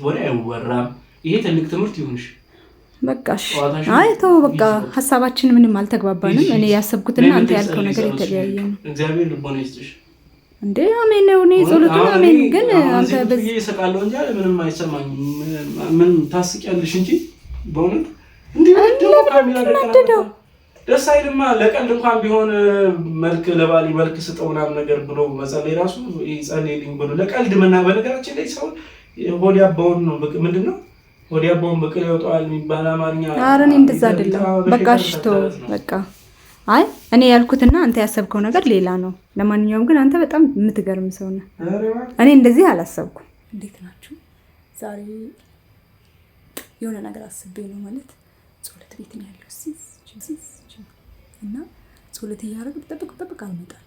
ወሬ አይወራም። ይሄ ትልቅ ትምህርት ይሁንሽ። በቃሽ አይ ተው በቃ ሐሳባችን ምንም አልተግባባንም። እኔ ያሰብኩትና አንተ ያልከው ነገር የተለያየ ነው። እግዚአብሔር ልቦና ይስጥሽ እንዴ አሜን ነው። እኔ ጸሎቱን አሜን ግን አንተ በዚህ ይሰቃለው እንጂ ምንም አይሰማኝም። ምን ታስቂያለሽ እንጂ በእውነት እንዴ ነው ካሜራ ደቀናው ደስ አይልማ። ለቀልድ እንኳን ቢሆን መልክ ለባሊ መልክ ስጠውና ነገር ብሎ መጸለይ ራሱ ይጸልይልኝ ብሎ ለቀልድ በነገራችን ላይ ሰው ሆዲያባውን ነው ምንድነው ሆዲያባውን በቅል ያወጣል የሚባል አማርኛ። ኧረ እኔ እንደዛ አይደለም በቃ ሽቶ በቃ አይ እኔ ያልኩትና አንተ ያሰብከው ነገር ሌላ ነው። ለማንኛውም ግን አንተ በጣም የምትገርም ሰው ነህ። እኔ እንደዚህ አላሰብኩም። እንዴት ናችሁ? ዛሬ የሆነ ነገር አስቤ ነው ማለት ጸሎት ቤት ነው ያለው እና ጸሎት እያደረግን ጠብቅ አልመጣም።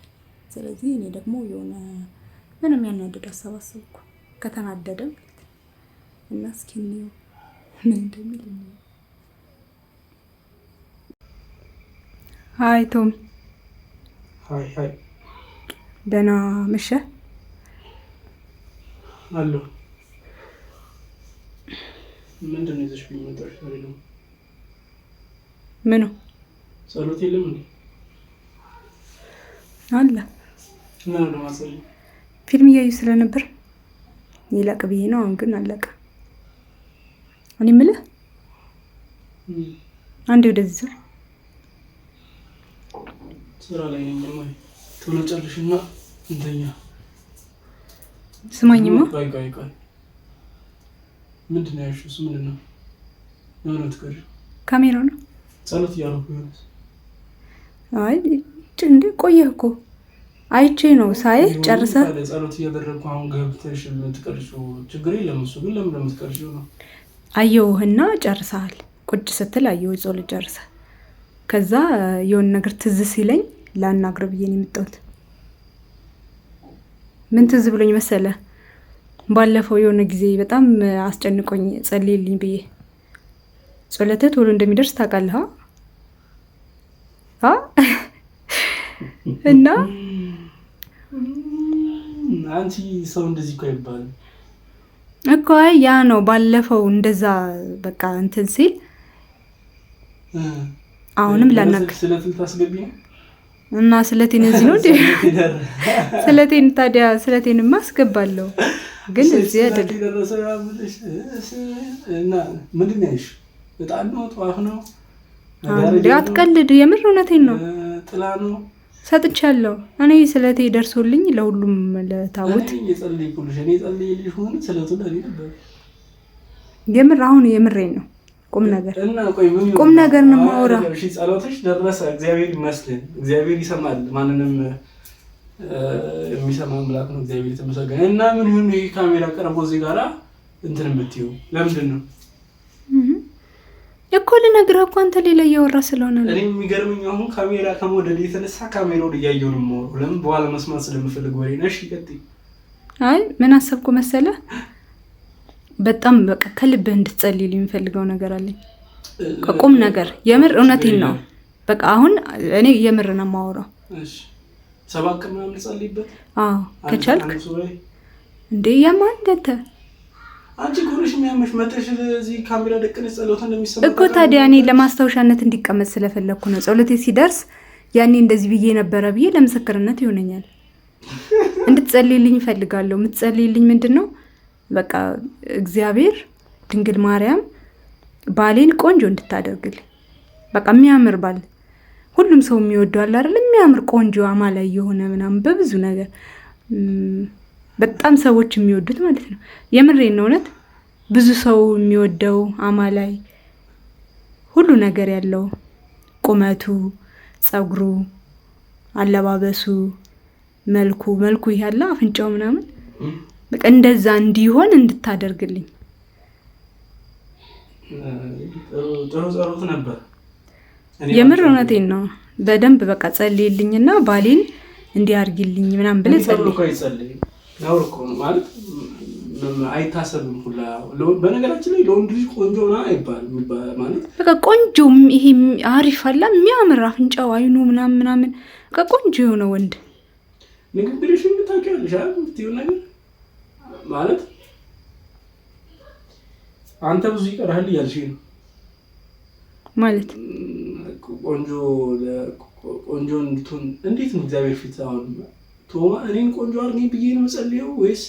ስለዚህ እኔ ደግሞ የሆነ ምንም ያናደድ ሀሳብ አሰብኩ ከተናደደም እና እስኪ ነው ምን እንደሚል ነው። ሃይ ቶም ሃይ ደህና መሸ አሎ ምንድን ነው ይዘሽ ቢመጣሽ ነው ምኑ ጸሎት የለም እንዴ? አለ እና ለማሰል ፊልም እያዩ ስለነበር ይላቅ ብዬ ነው። አሁን ግን አለቀ። እኔ የምልህ አንዴ ወደዚህ ዞር። ስራ ላይ ነኝ ማለት ቶሎ ጨርሽና እንተኛ። ስማኝማ ቆይ ምንድን ነው ያልሽው? ምንድን ነው ነው ትቀር ካሜራው ነው ጸሎት እያደረኩ ነው። አይ እንዴ ቆየህ እኮ አይቼ ነው ሳይ ጨርሰህ ጸሎት እያደረኩ አሁን ገብተሽ የምትቀርሺው ችግር የለም። እሱ ግን ለምን የምትቀርሺው ነው? አየሁህና ጨርሰሃል። ቁጭ ስትል አየሁ ጸሎት ጨርሰህ። ከዛ የሆነ ነገር ትዝ ሲለኝ ላናግረው ብዬ ነው የመጣሁት። ምን ትዝ ብሎኝ መሰለህ? ባለፈው የሆነ ጊዜ በጣም አስጨንቆኝ ጸልይልኝ ብዬ ጸሎትህ ቶሎ እንደሚደርስ ታውቃለህ እና አንቺ ሰው እንደዚህ እኮ ይባላል እኮ። አይ ያ ነው ባለፈው እንደዛ በቃ እንትን ሲል አሁንም ላናግር ስለትን ታስገቢ ነው እና ስለቴን እዚህ ነው እንዴ? ስለቴን ታዲያ ስለቴንማ አስገባለሁ ግን እዚህ አይደለም። እና ምንድን ነው ያልሽው? በጣም ነው ጧፍ ነው ነገር አትቀልድ። የምር እውነቴን ነው። ጥላ ነው ሰጥቻለሁ። እኔ ስለቴ ደርሶልኝ ለሁሉም ለታውት እየጸለይኩልሽ እኔ ጸልይልሽ ሆነ ስለቱ ለኔ ነበር። የምር አሁን የምሬን ነው። ቁም ነገር እና ቆይ ምን ቁም ነገር ነው ማውራ። እሺ ጸሎትሽ ደረሰ። እግዚአብሔር ይመስገን። እግዚአብሔር ይሰማል። ማንንም የሚሰማ አምላክ ነው። እግዚአብሔር የተመሰገነ እና ምን ይሁን ይሄ ካሜራ ቀርቦ እዚህ ጋራ እንትን የምትይው ለምንድን ነው? እኮ ልነግርህ እኮ አንተ ሌላ እያወራ ስለሆነ ነው። እኔ የሚገርመኝ አሁን ካሜራ ከመውደድ የተነሳ ካሜራውን እያየሁ ነው የማወራው። ለምን በኋላ መስማት ስለምፈልግ ወሬ ነሽ። ይቀጥይ። አይ ምን አሰብኩ መሰለህ? በጣም በቃ ከልብህ እንድትጸልይልኝ የምፈልገው ነገር አለኝ። ቁም ነገር የምር እውነቴን ነው። በቃ አሁን እኔ የምር ነው የማወራው። እሺ ሰባት ቀን ምናምን ልጸልይበት? አዎ ከቻልክ እንዴ ያማን ደተ አንቺ ኮርሽ የሚያመሽ መተሽ እዚህ ካሜራ ደቅነ ጸሎት እንደሚሰማ እኮ ታዲያ እኔ ለማስታወሻነት እንዲቀመጥ ስለፈለኩ ነው። ጸሎቴ ሲደርስ ያኔ እንደዚህ ብዬ ነበረ ብዬ ለምስክርነት ይሆነኛል። እንድትጸልይልኝ እፈልጋለሁ። የምትጸልይልኝ ምንድነው? በቃ እግዚአብሔር ድንግል ማርያም ባሌን ቆንጆ እንድታደርግልኝ። በቃ የሚያምር ባል ሁሉም ሰው የሚወደው አለ አይደል? የሚያምር ቆንጆ አማላይ የሆነ ምናምን በብዙ ነገር በጣም ሰዎች የሚወዱት ማለት ነው። የምሬን ነው። እውነት ብዙ ሰው የሚወደው አማላይ ሁሉ ነገር ያለው ቁመቱ፣ ጸጉሩ፣ አለባበሱ፣ መልኩ ያለ አፍንጫው ምናምን በቃ እንደዛ እንዲሆን እንድታደርግልኝ። ጥሩ ጸሎት ነበር። የምር እውነቴን ነው። በደንብ በቃ ጸልይልኝና ባሌን እንዲያርግልኝ ምናምን ብለህ ጸልይ። ያውርኩ ማለት አይታሰብም ሁላ። በነገራችን ላይ ለወንድ ልጅ ቆንጆ ነው አይባልም ማለት በቃ ቆንጆ ይሄ አሪፍ አላ የሚያምር አፍንጫው፣ አይኑ ምናምን በቃ ቆንጆ የሆነ ወንድ ንግግርሽ እንድታውቂያለሽ አይደል? የምትይው ነገር ማለት አንተ ብዙ ይቀርሃል እያልሽኝ ነው ማለት ቆንጆ እንድትሆን እንዴት ነው እግዚአብሔር ፊት አሁን ቶማ እኔን ቆንጆ አድርገኝ ብዬ ነው ጸልየው ወይስ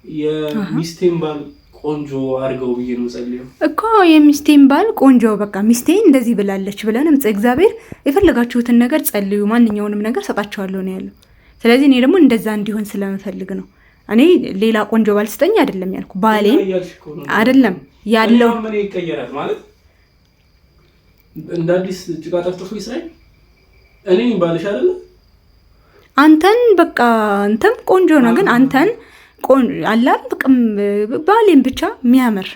የሚስቴን ባል ቆንጆ አድርገው ብዬ ነው ጸልየው እኮ የሚስቴን ባል ቆንጆ በቃ ሚስቴ እንደዚህ ብላለች ብለንም እግዚአብሔር የፈለጋችሁትን ነገር ጸልዩ ማንኛውንም ነገር ሰጣችኋለሁ ነው ያለው። ስለዚህ እኔ ደግሞ እንደዛ እንዲሆን ስለምፈልግ ነው። እኔ ሌላ ቆንጆ ባል ስጠኝ አይደለም ያልኩ ባሌ አይደለም ያለው ምን ይቀየራል ማለት እንደ አዲስ ጭቃ ጠፍጥፎ ይስራይ እኔ ባልሽ አይደለ አንተን በቃ አንተም ቆንጆ ነው ግን አንተን አላም በቃም ባሌን ብቻ የሚያምር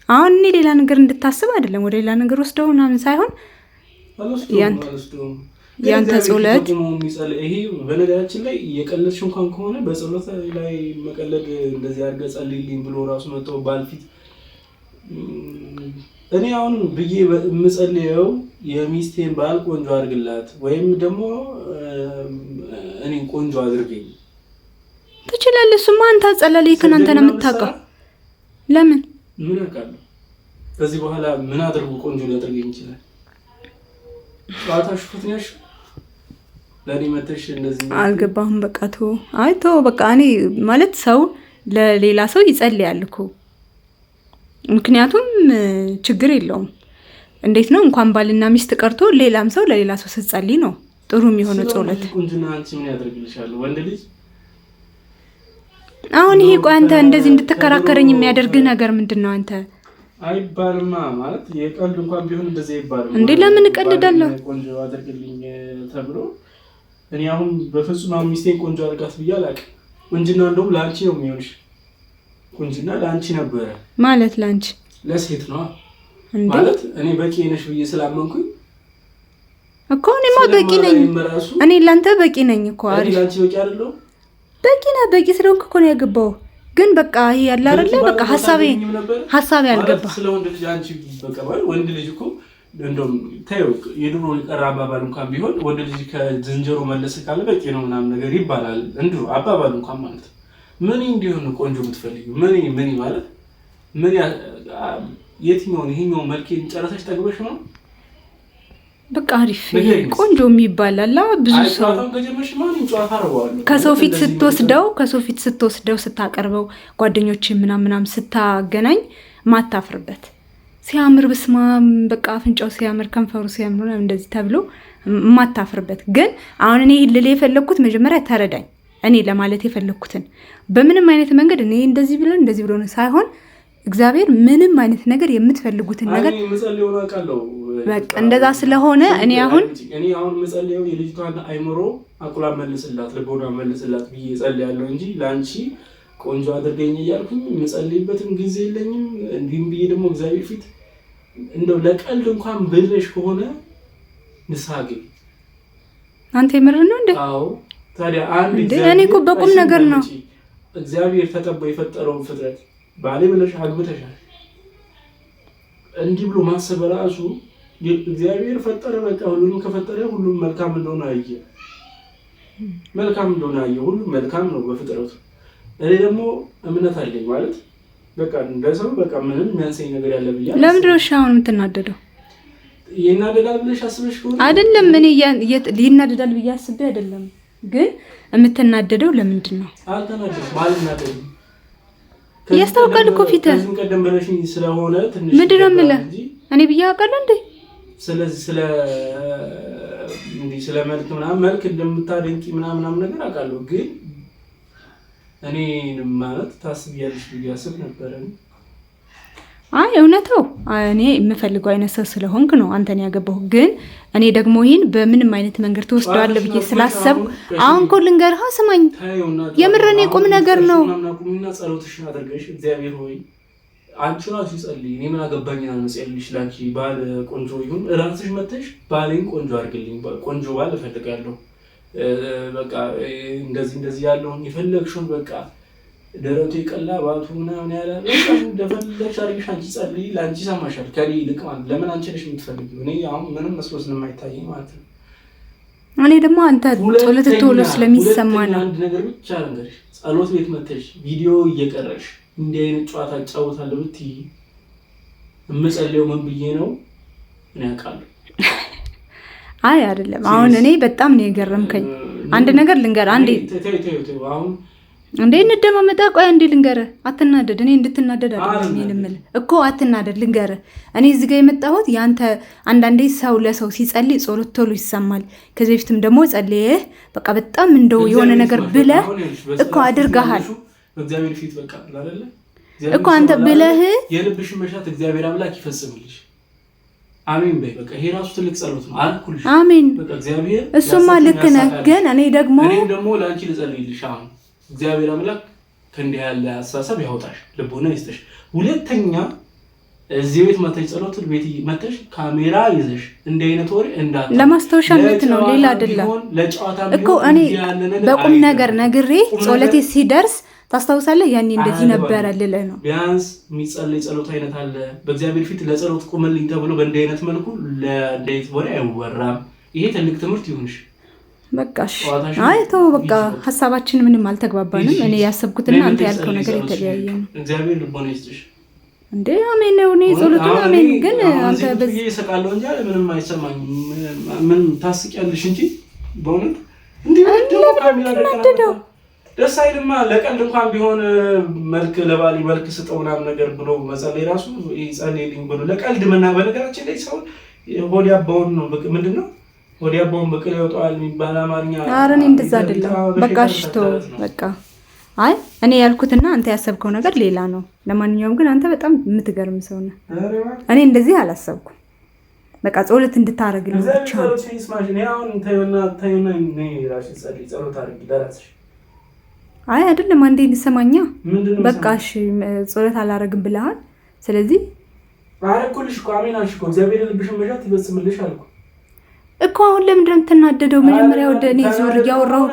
አሁን እኔ ሌላ ነገር እንድታስብ አይደለም ወደ ሌላ ነገር ወስደው ምናምን ሳይሆን ያንተ ጸሎት ይሄ በነገራችን ላይ የቀለድሽ እንኳን ከሆነ በጸሎት ላይ መቀለድ እንደዚህ አድርገህ ጸልይልኝ ብሎ ራሱ መጥቶ ባልፊት እኔ አሁን ብዬ የምጸልየው የሚስቴን ባል ቆንጆ አድርግላት ወይም ደግሞ እኔ ቆንጆ አድርገኝ ትችላለህ። እሱማ አንተ ጸለልኝ ከናንተ ነው የምታውቀው። ለምን ምን አውቃለሁ ከዚህ በኋላ ምን አድርጉ ቆንጆ ሊያደርገኝ ይችላል። ጣታሽ ፍትኛሽ ለኔ መተሽ እንደዚህ አልገባህም። በቃ ተው በቃ እኔ ማለት ሰው ለሌላ ሰው ይጸልያል እኮ ምክንያቱም ችግር የለውም። እንዴት ነው እንኳን ባልና ሚስት ቀርቶ ሌላም ሰው ለሌላ ሰው ሲጸልይ ነው ጥሩ የሚሆነው ጸሎት። ቁንጅና አንቺ ምን ያደርግልሻል ወንድ ልጅ? አሁን ይሄ ቆይ አንተ እንደዚህ እንድትከራከረኝ የሚያደርግህ ነገር ምንድነው? አንተ አይባልማ ማለት የቀልድ እንኳን ቢሆን እንደዚህ አይባልም እንዴ? ለምን እቀልዳለሁ? ቆንጆ አድርግልኝ ተብሎ እኔ አሁን በፍጹም አሁን ሚስቴን ቆንጆ አድርጋት ብዬ አላውቅም። ቁንጅና እንደውም ለአንቺ ነው የሚሆንሽ። ቁንጅና ለአንቺ ነበረ ማለት ለአንቺ ለሴት ነው ማለት እኔ በቂ ነሽ ብዬ ስላመንኩኝ እኮ እኔማ በቂ ነኝ። እኔ ላንተ በቂ ነኝ እኮ አይደል? እኔ ላንቺ በቂ አይደለም? በቂ ነህ። በቂ ስለሆንክ እኮ ነው ያገባው። ግን በቃ ይሄ ያለ አይደለ በቃ ሐሳቤ አልገባ ስለ ወንድ ልጅ አንቺ በቃ ወንድ ልጅ እኮ እንደውም ታየው የድሮ የቀረ አባባል እንኳን ቢሆን ወንድ ልጅ ከዝንጀሮ መለስ ካለ በቂ ነው ምናምን ነገር ይባላል። እንዲሁ አባባል እንኳን ማለት ምን እንዲሆን ቆንጆ የምትፈልጊው ምን ማለት ምን የትኛውን ይሄኛው መልኬን ጨረሰሽ ጠግበሽ ነው በቃ አሪፍ ቆንጆ የሚባል አላ ብዙ ሰው ከሰው ፊት ስትወስደው ስታቀርበው ጓደኞች ምናምን ስታገናኝ ማታፍርበት ሲያምር በስማም በቃ አፍንጫው ሲያምር ከንፈሩ ሲያምር እንደዚህ ተብሎ ማታፍርበት። ግን አሁን እኔ ልል የፈለኩት መጀመሪያ ተረዳኝ። እኔ ለማለት የፈለኩትን በምንም አይነት መንገድ እኔ እንደዚህ ብሎ ሳይሆን እግዚአብሔር ምንም አይነት ነገር የምትፈልጉትን ነገር በቃ እንደዛ ስለሆነ እኔ አሁን መጸለየው የልጅቷን አይምሮ አቁላ መልስላት ልቦና መልስላት ብዬ ጸልያለሁ እንጂ ላንቺ ቆንጆ አድርገኝ እያልኩኝ መጸልይበትም ጊዜ የለኝም። እንዲህም ብዬ ደግሞ እግዚአብሔር ፊት እንደው ለቀልድ እንኳን ብለሽ ከሆነ ንስሐ ግቢ። አንተ የምር ነው እንዴ? አዎ ታዲያ አንድ እኔ እኮ በቁም ነገር ነው እግዚአብሔር ተቀባ የፈጠረው ፍጥረት ባሌ ብለሽ አግብተሻል። እንዲህ ብሎ ማሰብ ራሱ እግዚአብሔር ፈጠረ በቃ ሁሉንም ከፈጠረ ሁሉም መልካም እንደሆነ አየ። ሁሉም መልካም ነው በፍጥረቱ። እኔ ደግሞ እምነት አለኝ ማለት በቃ እንደሰው በቃ ምንም የሚያንሰኝ ነገር ያለ ብያ ለምንድን ነው አሁን የምትናደደው? ይናደዳል ብለሽ አስበሽ ከሆነ አይደለም እኔ ይናደዳል ብዬ አስቤ አይደለም። ግን የምትናደደው ለምንድን ነው? አልተናደድኩም አልናደድም። ያስታውቃል እኮ ፊትህ ከዚህ ቀደም ብለሽኝ ስለሆነ ትንሽ ምንድን ነው የምልህ እኔ ብዬ አውቃለሁ እንዴ? ስለዚህ ስለ መልክ ምናምን መልክ እንደምታደንቂ ምናምን ነገር አውቃለሁ። ግን እኔ ማለት ታስቢያለሽ ብዬ አስብ ነበር። አይ እውነታው እኔ የምፈልገው አይነት ሰው ስለሆንክ ነው አንተን ያገባሁ። ግን እኔ ደግሞ ይሄን በምንም አይነት መንገድ ተወስደዋለሁ ብዬ ስላሰብኩ አሁን እኮ ልንገርህ ስማኝ፣ የምረኔ ቁም ነገር ነው። ቁምና ጸሎትሽን አድርገሽ እግዚአብሔር ሆይ አንቺ ራሱ ይጸልይ እኔ ምን አገባኝ ነው መጸልይሽ ላንቺ ባል ቆንጆ ይሁን ራስሽ መተሽ ባሌን ቆንጆ አድርግልኝ ቆንጆ ባል እፈልጋለሁ በቃ እንደዚህ ያለውን የፈለግሽውን በቃ ደረቱ ይቀላ ባቱ ምናምን ያላል በቃ እንደፈለግሽ አድርገሽ አንቺ ጸልይ ላንቺ ሰማሻል ከኔ ይልቅ ማለት ለምን አንቺ ነሽ የምትፈልጊው? እኔ አሁን ምንም መስሎ ስለማይታየኝ ማለት ነው። እኔ ደግሞ አንተ ጸሎት ቶሎ ስለሚሰማ ነው። አንድ ነገር ብቻ ልንገርሽ፣ ጸሎት ቤት መተሽ ቪዲዮ እየቀረሽ እንዲህ አይነት ጨዋታ ጫወታለሁ ብትይ እምጸልየው ምን ብዬ ነው እኔ አውቃለሁ። አይ አይደለም፣ አሁን እኔ በጣም ነው የገረምከኝ። አንድ ነገር ልንገር፣ አንዴ አሁን እንዴ እንደማመጣ ቆይ አንዴ ልንገር፣ አትናደድ። እኔ እንድትናደድ አይደለም የምልህ እኮ አትናደድ። ልንገር፣ እኔ እዚህ ጋር የመጣሁት ያንተ አንዳንዴ ሰው ለሰው ሲጸልይ ጸሎት ቶሎ ይሰማል። ከዚህ በፊትም ደግሞ ጸልየህ በቃ በጣም እንደው የሆነ ነገር ብለህ እኮ አድርገሃል በእግዚአብሔር ፊት በቃ አይደለ እኮ አንተ ብለህ የልብሽን መሻት እግዚአብሔር አምላክ ይፈጽምልሽ። አሜን በይ። በቃ ይሄ ራሱ ትልቅ ጸሎት ነው አልኩልሽ። አሜን። በቃ እግዚአብሔር እሱማ ልክ ነህ፣ ግን እኔ ደግሞ ለአንቺ ልጸልይልሽ አሁን እግዚአብሔር አምላክ ከእንዲህ ያለ አስተሳሰብ ያወጣሽ፣ ልቦና ይስጥሽ። ሁለተኛ እዚህ ቤት መተሽ ጸሎት ቤት መተሽ ካሜራ ይዘሽ እንዲህ አይነት ወሬ እንዳት ለማስታወሻነት ነው ሌላ አይደለም እኮ። እኔ በቁም ነገር ነግሬ ጸሎቴ ሲደርስ ታስታውሳለህ? ያኔ እንደዚህ ነበር ልልህ ነው። ቢያንስ የሚጸለይ ጸሎት አይነት አለ። በእግዚአብሔር ፊት ለጸሎት ቁምልኝ ተብሎ በእንዲህ አይነት መልኩ ለእንዴት ወሬ አይወራም። ይሄ ትልቅ ትምህርት ይሁንሽ። በቃሽ አይ ተው በቃ ሐሳባችን ምንም አልተግባባንም። እኔ ያሰብኩትና አንተ ያልከው ነገር የተለያየ ነው። እግዚአብሔር ልቦና ይስጥሽ እንዴ። አሜን ነው። እኔ ጸሎቱ አሜን፣ ግን አንተ በዚህ ይሰቃለው እንጂ ምንም አይሰማኝም። ምን ታስቂያለሽ እንጂ በእውነት እንዴ ነው ካሜራ ደቀናደው ደስ አይልማ። ለቀልድ እንኳን ቢሆን መልክ ለባሊ መልክ ስጠው ምናምን ነገር ብሎ መጸለይ ራሱ ይጸልይልኝ ብሎ ለቀልድ ምና በነገራችን ላይ ሰው ሆድ ያባውን ነው ምንድነው ወዲያባውን በቅል ያወጣል የሚባል አማርኛ። ኧረ እኔ እንደዛ አይደለም። በቃ ሽቶ በቃ አይ እኔ ያልኩትና አንተ ያሰብከው ነገር ሌላ ነው። ለማንኛውም ግን አንተ በጣም የምትገርም ሰው ነህ። እኔ እንደዚህ አላሰብኩም። በቃ ጸሎት እንድታረግልኝ ብቻ ነው። አይ አይደለም አንዴ እንሰማኛ። በቃ እሺ ጸሎት አላረግም ብለሃል። ስለዚህ አረኩልሽ እኮ አሜን አልሽ እኮ እግዚአብሔር ልብሽን መሻት ይፈጽምልሽ አልኩ እኮ። አሁን ለምንድን ነው የምትናደደው? መጀመሪያ ወደ እኔ ዞር እያወራሁ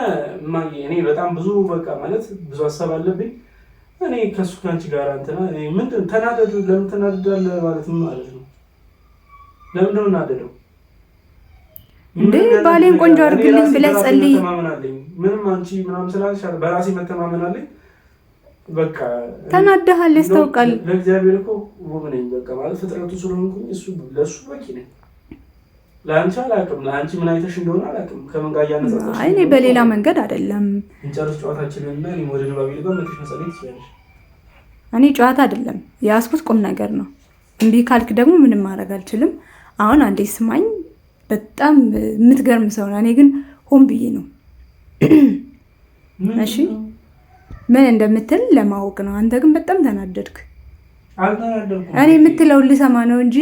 እኔ በጣም ብዙ በቃ ማለት ብዙ ሀሳብ አለብኝ። እኔ ከሱ ካንቺ ጋር እንትና ምንድን ተናደዱ ለምን ተናደዳለህ ማለት ምን ማለት ነው? ለምን ነው እናደደው እንዴ? ባሌን ቆንጆ አድርግልኝ ብለህ ጸልይ። ምንም አንቺ ምናምን ስላልሽ በራሴ መተማመን አለኝ። በቃ ተናደሃል ያስታውቃል። ለእግዚአብሔር እኮ ውብ ነኝ በቃ ማለት ፍጥረቱ ስለሆንኩኝ እሱ ለሱ በቂ ነኝ። ለአንቺ አላውቅም፣ ለአንቺ ምን አይተሽ እንደሆነ አላውቅም። ከምን ጋር እያነጻጸርሽ? አይ እኔ በሌላ መንገድ አይደለም። እንጨርስ ጨዋታችንን እና እኔ ወደ ንባብ ልገባ መጥተሽ መጸለይ ትችያለሽ። እኔ ጨዋታ አይደለም የያዝኩት ቁም ነገር ነው። እምቢ ካልክ ደግሞ ምንም ማድረግ አልችልም። አሁን አንዴ ስማኝ፣ በጣም የምትገርም ሰው ነው። እኔ ግን ሆን ብዬ ነው እሺ ምን እንደምትል ለማወቅ ነው። አንተ ግን በጣም ተናደድክ። አልተናደድኩም። እኔ የምትለውን ልሰማ ነው እንጂ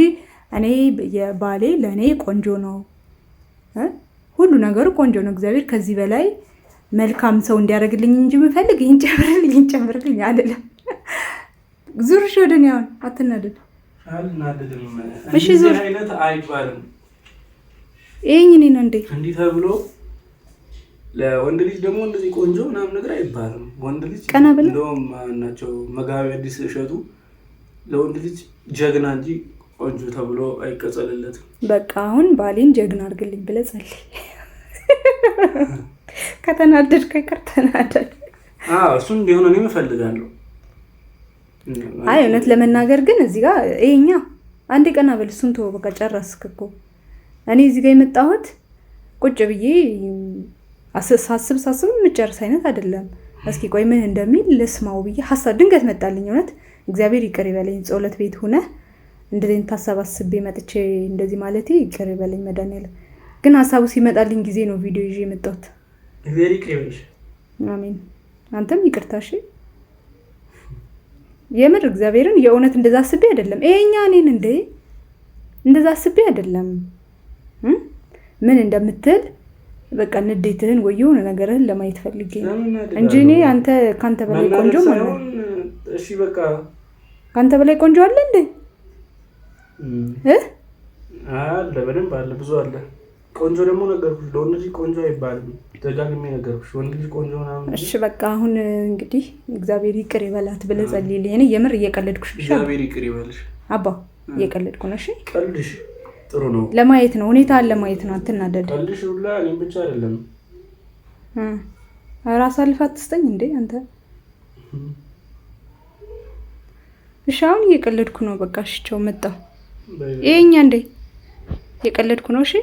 እኔ የባሌ ለእኔ ቆንጆ ነው፣ ሁሉ ነገሩ ቆንጆ ነው። እግዚአብሔር ከዚህ በላይ መልካም ሰው እንዲያደርግልኝ እንጂ የምፈልግ ይህን ጨምርልኝ አይደለም። ዙርሽ ወደ እኔ አሁን አትናደድ። አልናደድም። እሺ ዙር አይነት አይባልም። ይሄኝ እኔ ነው እንዴ እንዲህ ተብሎ ለወንድ ልጅ ደግሞ እንደዚህ ቆንጆ ምናምን ነገር አይባልም። ወንድ ልጅ ቀና ብለ እንደውም ናቸው መጋቢ አዲስ እሸቱ ለወንድ ልጅ ጀግና እንጂ ቆንጆ ተብሎ አይቀጸልለትም። በቃ አሁን ባሌን ጀግና አድርግልኝ ብለህ ጸልይ። ከተናደድክ አይቀር ተናደድ። እሱን እንዲሆን እኔም እፈልጋለሁ። አይ እውነት ለመናገር ግን እዚህ ጋር ይሄኛ አንዴ ቀና በል። እሱን ተወው በቃ ጨረስክ እኮ። እኔ እዚህ ጋር የመጣሁት ቁጭ ብዬ ሳስብ የምጨርስ አይነት አይደለም። እስኪ ቆይ ምን እንደሚል ልስማው ብዬ ሀሳብ ድንገት መጣልኝ። እውነት እግዚአብሔር ይቅር ይበለኝ። ጸሎት ቤት ሆነ እንደዚህ ታሰባስቤ መጥቼ እንደዚህ ማለቴ ይቅር ይበለኝ መድኃኒዓለም። ግን ሀሳቡ ሲመጣልኝ ጊዜ ነው ቪዲዮ ይዤ የመጣሁት። እግዚአብሔር ይቅር ይበልሽ። አሜን። አንተም ይቅርታሽ። የምር እግዚአብሔርን የእውነት እንደዛ አስቤ አይደለም። ይሄኛ እኔን እንደ እንደዛ አስቤ አይደለም። ምን እንደምትል በቃ ንዴትህን ወይ የሆነ ነገርህን ለማየት ፈልጌ ነው እንጂ እኔ አንተ ካንተ በላይ ቆንጆ ማለት ነው። እሺ በቃ ካንተ በላይ ቆንጆ አለ እንዴ? አለ፣ በደንብ አለ፣ ብዙ አለ። ቆንጆ ደግሞ ነገርኩሽ፣ ለወንድ ልጅ ቆንጆ አይባልም። ደጋግሜ ነገርኩሽ፣ ወንድ ልጅ ቆንጆ ምናምን። እሺ በቃ አሁን እንግዲህ እግዚአብሔር ይቅር ይበላት ብለህ ጸልይልኝ። እኔ የምር እየቀለድኩሽ ብቻ። እግዚአብሔር ይቅር ይበልሽ አባ፣ እየቀለድኩ ነው። እሺ ቀልድሽ ጥሩ ነው። ለማየት ነው፣ ሁኔታን ለማየት ነው። አትናደድ። ቀልሽ ሁላ እኔም ብቻ አይደለም። ራስ አልፋ አትስጠኝ እንዴ አንተ። እሺ አሁን እየቀለድኩ ነው። በቃ እሺ ቻው፣ መጣሁ። ይሄኛ እንዴ እየቀለድኩ ነው። እሺ